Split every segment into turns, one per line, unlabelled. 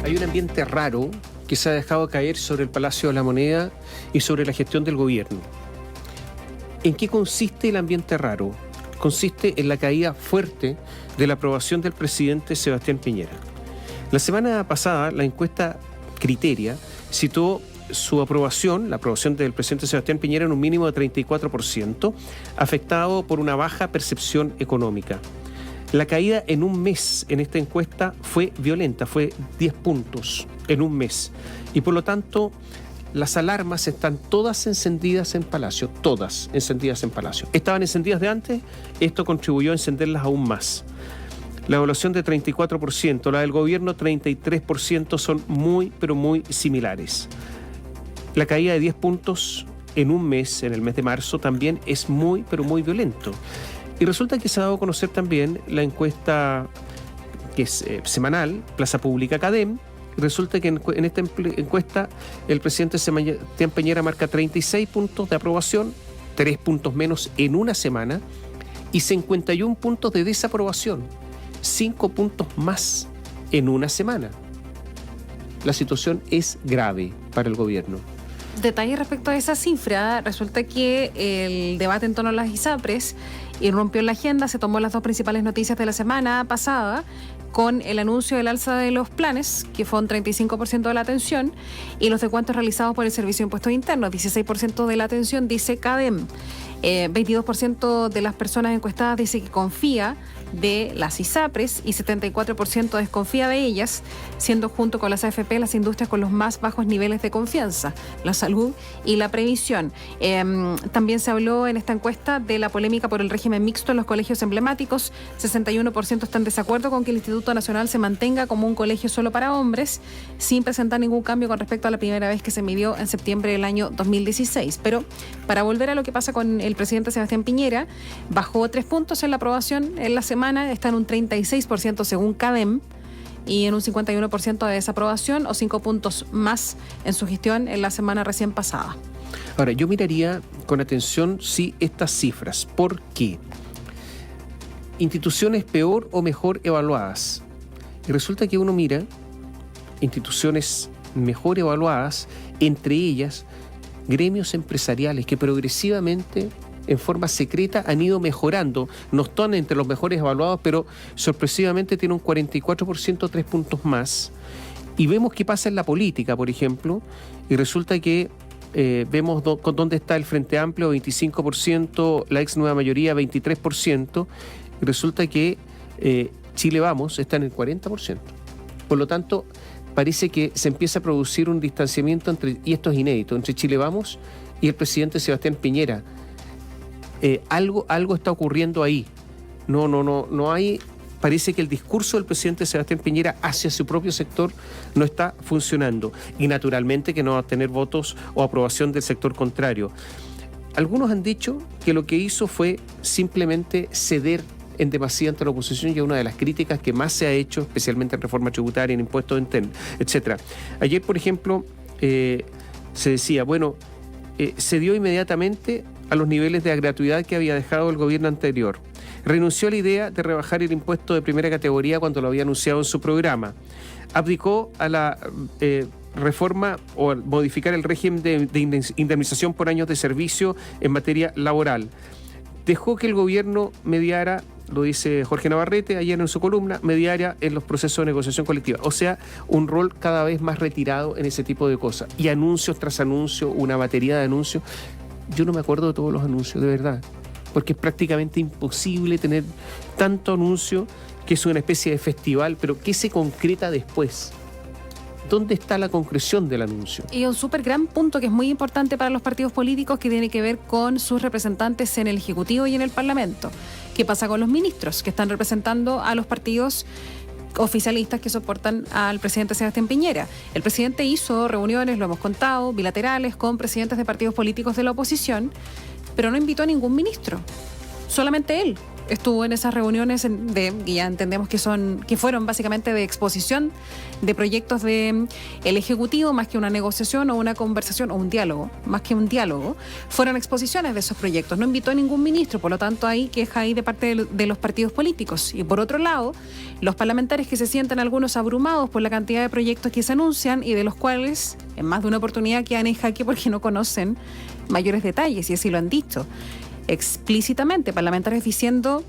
Hay un ambiente raro que se ha dejado caer sobre el Palacio de la Moneda y sobre la gestión del gobierno. ¿En qué consiste el ambiente raro? Consiste en la caída fuerte de la aprobación del presidente Sebastián Piñera. La semana pasada, la encuesta Criteria situó su aprobación, la aprobación del presidente Sebastián Piñera, en un mínimo de 34%, afectado por una baja percepción económica. La caída en un mes en esta encuesta fue violenta, fue 10 puntos en un mes. Y por lo tanto, las alarmas están todas encendidas en Palacio, todas encendidas en Palacio. Estaban encendidas de antes, esto contribuyó a encenderlas aún más. La evaluación de 34%, la del gobierno 33% son muy, pero muy similares. La caída de 10 puntos en un mes, en el mes de marzo, también es muy, pero muy violento. Y resulta que se ha dado a conocer también la encuesta que es semanal, Plaza Pública Cadem. Resulta que en esta encuesta el presidente Sebastián Piñera marca 36 puntos de aprobación, 3 puntos menos en una semana, y 51 puntos de desaprobación, 5 puntos más en una semana. La situación es grave para el gobierno.
Detalle respecto a esa cifra, resulta que el debate en torno a las ISAPRES irrumpió en la agenda, se tomó las dos principales noticias de la semana pasada con el anuncio del alza de los planes, que fue un 35% de la atención, y los descuentos realizados por el Servicio de Impuestos Internos, 16% de la atención, dice CADEM. 22% de las personas encuestadas dice que confía de las ISAPRES y 74% desconfía de ellas, siendo junto con las AFP las industrias con los más bajos niveles de confianza, la salud y la previsión. También se habló en esta encuesta de la polémica por el régimen mixto en los colegios emblemáticos. 61% están en desacuerdo con que el Instituto Nacional se mantenga como un colegio solo para hombres, sin presentar ningún cambio con respecto a la primera vez que se midió en septiembre del año 2016. Pero para volver a lo que pasa con el presidente Sebastián Piñera, bajó 3 puntos en la aprobación en la semana, está en un 36% según CADEM y en un 51% de desaprobación, o 5 puntos más en su gestión en la semana recién pasada.
Ahora, yo miraría con atención estas cifras. ¿Por qué? Instituciones peor o mejor evaluadas. Y resulta que uno mira instituciones mejor evaluadas, entre ellas gremios empresariales que progresivamente, en forma secreta, han ido mejorando. No están entre los mejores evaluados, pero sorpresivamente tiene un 44%, 3 puntos más. Y vemos qué pasa en la política, por ejemplo, y resulta que vemos dónde está el Frente Amplio, 25%, la ex Nueva Mayoría, 23%, y resulta que Chile Vamos está en el 40%. Por lo tanto, parece que se empieza a producir un distanciamiento y esto es inédito, entre Chile Vamos y el presidente Sebastián Piñera. Algo está ocurriendo ahí. No hay. Parece que el discurso del presidente Sebastián Piñera hacia su propio sector no está funcionando. Y naturalmente que no va a tener votos o aprobación del sector contrario. Algunos han dicho que lo que hizo fue simplemente ceder en demasía ante la oposición, y es una de las críticas que más se ha hecho, especialmente en reforma tributaria, en impuestos internos, etc. Ayer, por ejemplo, se decía, se dio inmediatamente a los niveles de gratuidad que había dejado el gobierno anterior. Renunció a la idea de rebajar el impuesto de primera categoría cuando lo había anunciado en su programa. Abdicó a la reforma o modificar el régimen de indemnización por años de servicio en materia laboral. Dejó que el gobierno mediara, lo dice Jorge Navarrete ayer en su columna, mediara en los procesos de negociación colectiva. O sea, un rol cada vez más retirado en ese tipo de cosas. Y anuncios tras anuncios, una batería de anuncios. Yo no me acuerdo de todos los anuncios, de verdad, porque es prácticamente imposible tener tanto anuncio, que es una especie de festival, pero ¿qué se concreta después? ¿Dónde está la concreción del anuncio?
Y un súper gran punto que es muy importante para los partidos políticos, que tiene que ver con sus representantes en el Ejecutivo y en el Parlamento. ¿Qué pasa con los ministros que están representando a los partidos oficialistas que soportan al presidente Sebastián Piñera? El presidente hizo reuniones, lo hemos contado, bilaterales con presidentes de partidos políticos de la oposición, pero no invitó a ningún ministro, solamente él. estuvo en esas reuniones y ya entendemos que fueron básicamente de exposición de proyectos del Ejecutivo, más que una negociación o una conversación o un diálogo, más que un diálogo, fueron exposiciones de esos proyectos. No invitó a ningún ministro, por lo tanto hay queja ahí de parte de los partidos políticos. Y por otro lado, los parlamentarios que se sienten algunos abrumados por la cantidad de proyectos que se anuncian y de los cuales en más de una oportunidad quedan en jaque porque no conocen mayores detalles, y así lo han dicho explícitamente, parlamentarios diciendo: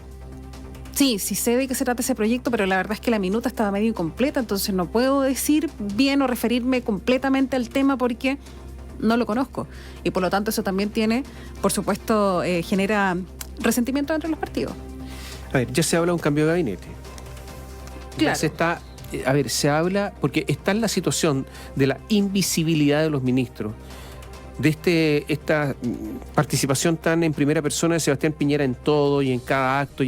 sí sé de qué se trata ese proyecto, pero la verdad es que la minuta estaba medio incompleta, entonces no puedo decir bien o referirme completamente al tema porque no lo conozco. Y por lo tanto eso también por supuesto, genera resentimiento entre los partidos.
A ver, ya se habla de un cambio de gabinete.
Claro.
Se habla, porque está en la situación de la invisibilidad de los ministros, de esta participación tan en primera persona de Sebastián Piñera en todo y en cada acto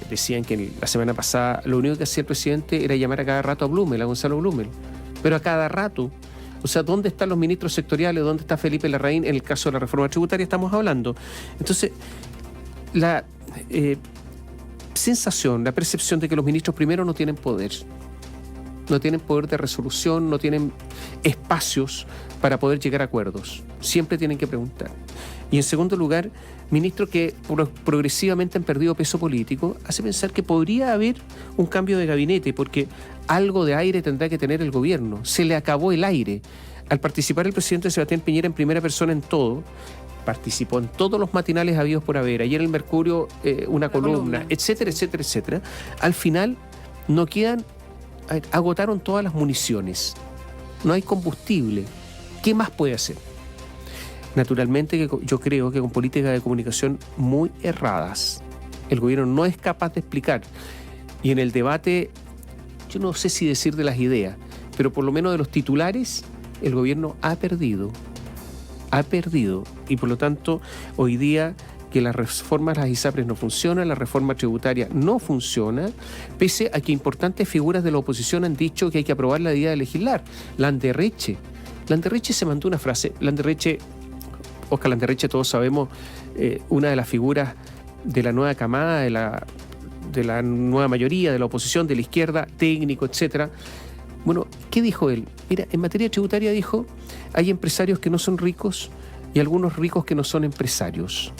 decían que la semana pasada lo único que hacía el presidente era llamar a cada rato a Gonzalo Blumel, pero a cada rato. O sea, ¿dónde están los ministros sectoriales? ¿Dónde está Felipe Larraín en el caso de la reforma tributaria? Estamos hablando. Entonces, la sensación, la percepción de que los ministros primero no tienen poder de resolución, no tienen espacios para poder llegar a acuerdos. Siempre tienen que preguntar. Y en segundo lugar, ministros que progresivamente han perdido peso político, hace pensar que podría haber un cambio de gabinete, porque algo de aire tendrá que tener el gobierno. Se le acabó el aire. Al participar el presidente Sebastián Piñera en primera persona en todo, participó en todos los matinales habidos por haber, ayer en el Mercurio una columna, etcétera, etcétera, etcétera. Al final no quedan, agotaron todas las municiones. No hay combustible. ¿Qué más puede hacer? Naturalmente que yo creo que con políticas de comunicación muy erradas, el gobierno no es capaz de explicar. Y en el debate, yo no sé si decir de las ideas, pero por lo menos de los titulares, el gobierno ha perdido. Y por lo tanto, hoy día que las reformas, las ISAPRES no funcionan, la reforma tributaria no funciona, pese a que importantes figuras de la oposición han dicho que hay que aprobar la idea de legislar. Landerreche se mandó una frase. Óscar Landerreche, todos sabemos, una de las figuras de la nueva camada, de la nueva mayoría, de la oposición, de la izquierda, técnico, etcétera. Bueno, ¿qué dijo él? Mira, en materia tributaria dijo, hay empresarios que no son ricos y algunos ricos que no son empresarios.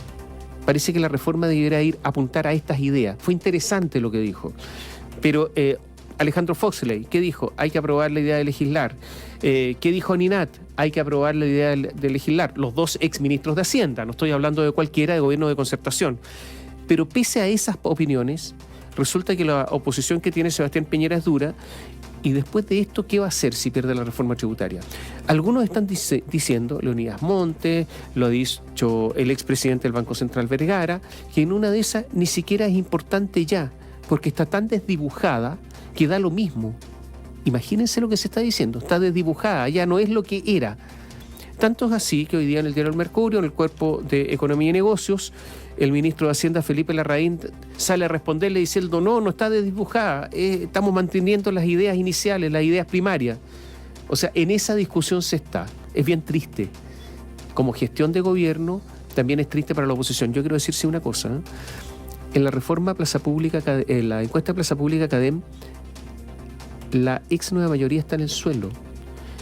Parece que la reforma debería apuntar a estas ideas. Fue interesante lo que dijo. Pero Alejandro Foxley, ¿qué dijo? Hay que aprobar la idea de legislar. ¿Qué dijo Ninat? Hay que aprobar la idea de legislar. Los dos exministros de Hacienda, no estoy hablando de cualquiera, de gobierno de concertación. Pero pese a esas opiniones, resulta que la oposición que tiene Sebastián Piñera es dura. Y después de esto, ¿qué va a hacer si pierde la reforma tributaria? Algunos están diciendo, Leonidas Montes, lo ha dicho el expresidente del Banco Central Vergara, que en una de esas ni siquiera es importante ya, porque está tan desdibujada que da lo mismo. Imagínense lo que se está diciendo, está desdibujada, ya no es lo que era. Tanto es así que hoy día en el diario El Mercurio, en el cuerpo de Economía y Negocios, el ministro de Hacienda, Felipe Larraín, sale a responderle diciendo, no está desdibujada, estamos manteniendo las ideas iniciales, las ideas primarias. O sea, en esa discusión se está. Es bien triste. Como gestión de gobierno, también es triste para la oposición. Yo quiero decirse una cosa, ¿eh? En la reforma Plaza Pública, en la encuesta de Plaza Pública CADEM, la ex nueva mayoría está en el suelo.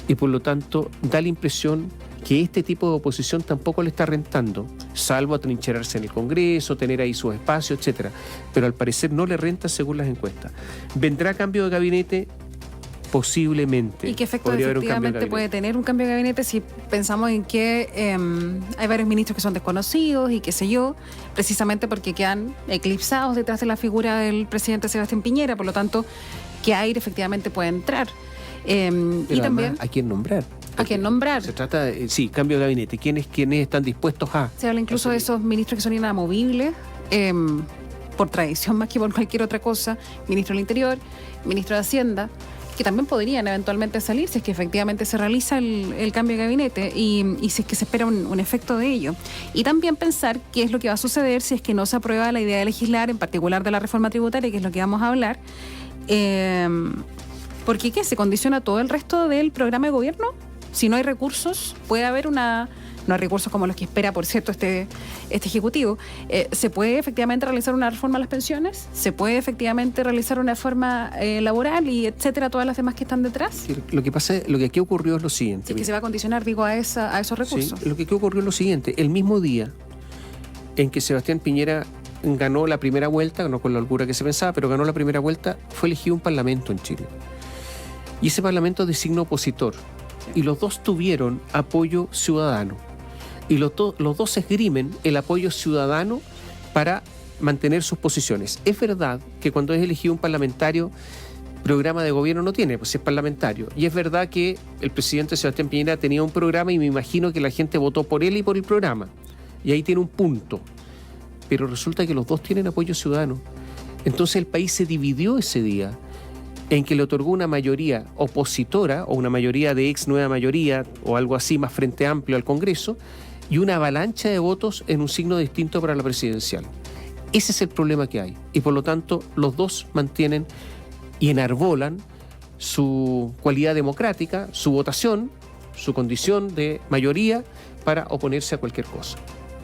Y por lo tanto, da la impresión que este tipo de oposición tampoco le está rentando, salvo atrincherarse en el Congreso, tener ahí sus espacios, etcétera. Pero al parecer no le renta según las encuestas. ¿Vendrá cambio de gabinete? Posiblemente.
¿Y qué efecto efectivamente puede tener un cambio de gabinete si pensamos en que hay varios ministros que son desconocidos y qué sé yo, precisamente porque quedan eclipsados detrás de la figura del presidente Sebastián Piñera? Por lo tanto, ¿qué aire efectivamente puede entrar? Y también
¿a quién nombrar?
¿A quién nombrar?
Se trata, sí, cambio de gabinete. ¿Quiénes están dispuestos a?
Se habla incluso de esos ministros que son inamovibles, por tradición más que por cualquier otra cosa. Ministro del Interior, ministro de Hacienda, que también podrían eventualmente salir si es que efectivamente se realiza el cambio de gabinete y si es que se espera un efecto de ello. Y también pensar qué es lo que va a suceder si es que no se aprueba la idea de legislar, en particular de la reforma tributaria, que es lo que vamos a hablar. Porque ¿qué? ¿Se condiciona todo el resto del programa de gobierno? Si no hay recursos, puede haber no hay recursos como los que espera, por cierto, este Ejecutivo. ¿Se puede efectivamente realizar una reforma a las pensiones? ¿Se puede efectivamente realizar una reforma laboral y etcétera, todas las demás que están detrás?
Lo que aquí ocurrió es lo siguiente.
Es que se va a condicionar, digo, a esos recursos.
Sí, lo que aquí ocurrió es lo siguiente. El mismo día en que Sebastián Piñera ganó la primera vuelta, no con la holgura que se pensaba, pero ganó la primera vuelta, fue elegido un parlamento en Chile. Y ese parlamento es de signo opositor. Y los dos tuvieron apoyo ciudadano. Y los dos esgrimen el apoyo ciudadano para mantener sus posiciones. Es verdad que cuando es elegido un parlamentario, programa de gobierno no tiene, pues es parlamentario. Y es verdad que el presidente Sebastián Piñera tenía un programa y me imagino que la gente votó por él y por el programa. Y ahí tiene un punto. Pero resulta que los dos tienen apoyo ciudadano. Entonces el país se dividió ese día en que le otorgó una mayoría opositora o una mayoría de ex nueva mayoría o algo así más frente amplio al Congreso y una avalancha de votos en un signo distinto para la presidencial. Ese es el problema que hay y por lo tanto los dos mantienen y enarbolan su cualidad democrática, su votación, su condición de mayoría para oponerse a cualquier cosa.